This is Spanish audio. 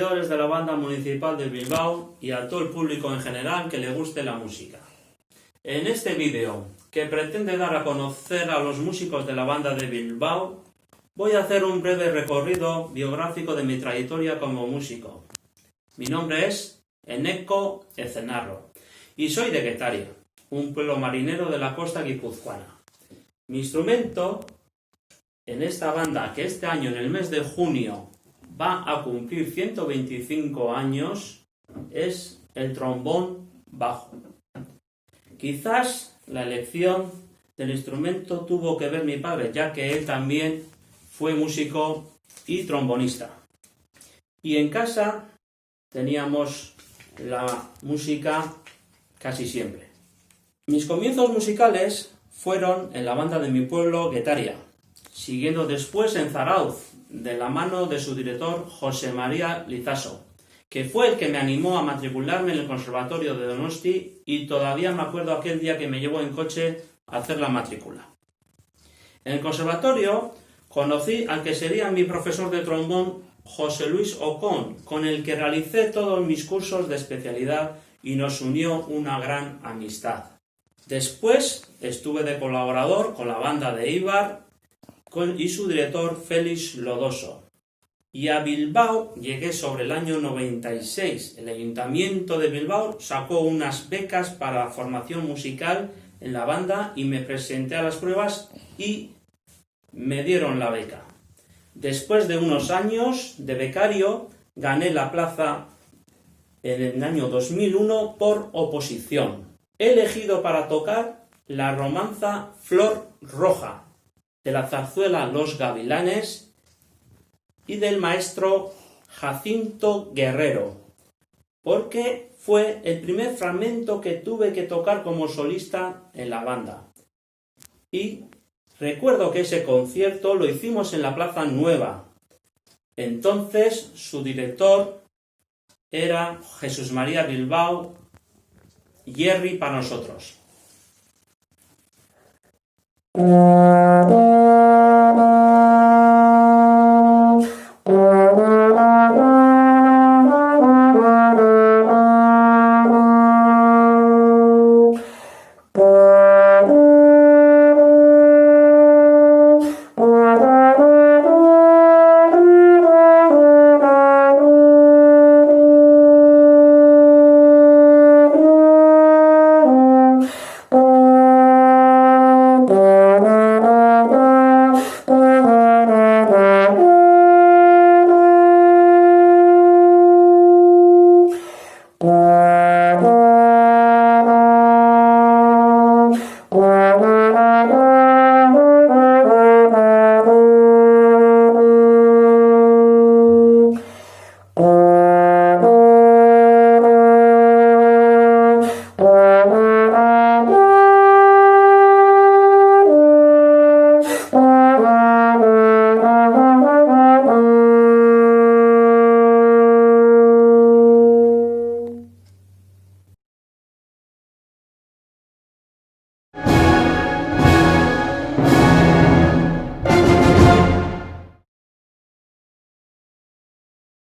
seguidores de la banda municipal de Bilbao y a todo el público en general que le guste la música. En este vídeo, que pretende dar a conocer a los músicos de la banda de Bilbao, voy a hacer un breve recorrido biográfico de mi trayectoria como músico. Mi nombre es Eneko Ezenarro y soy de Getaria, un pueblo marinero de la costa guipuzcoana. Mi instrumento en esta banda, que este año en el mes de junio va a cumplir 125 años, es el trombón bajo. Quizás la elección del instrumento tuvo que ver mi padre, ya que él también fue músico y trombonista. Y en casa teníamos la música casi siempre. Mis comienzos musicales fueron en la banda de mi pueblo, Getaria, siguiendo después en Zarauz, de la mano de su director José María Lizaso, que fue el que me animó a matricularme en el Conservatorio de Donosti, y todavía me acuerdo aquel día que me llevó en coche a hacer la matrícula. En el conservatorio conocí al que sería mi profesor de trombón, José Luis Ocón, con el que realicé todos mis cursos de especialidad y nos unió una gran amistad. Después estuve de colaborador con la banda de Eibar y su director Félix Lodoso. Y a Bilbao llegué sobre el año 96. El Ayuntamiento de Bilbao sacó unas becas para la formación musical en la banda y me presenté a las pruebas y me dieron la beca. Después de unos años de becario, gané la plaza en el año 2001 por oposición. Elegido para tocar la romanza Flor Roja, de la zarzuela Los Gavilanes y del maestro Jacinto Guerrero, porque fue el primer fragmento que tuve que tocar como solista en la banda. Y recuerdo que ese concierto lo hicimos en la Plaza Nueva. Entonces su director era Jesús María Bilbao, Jerry para nosotros.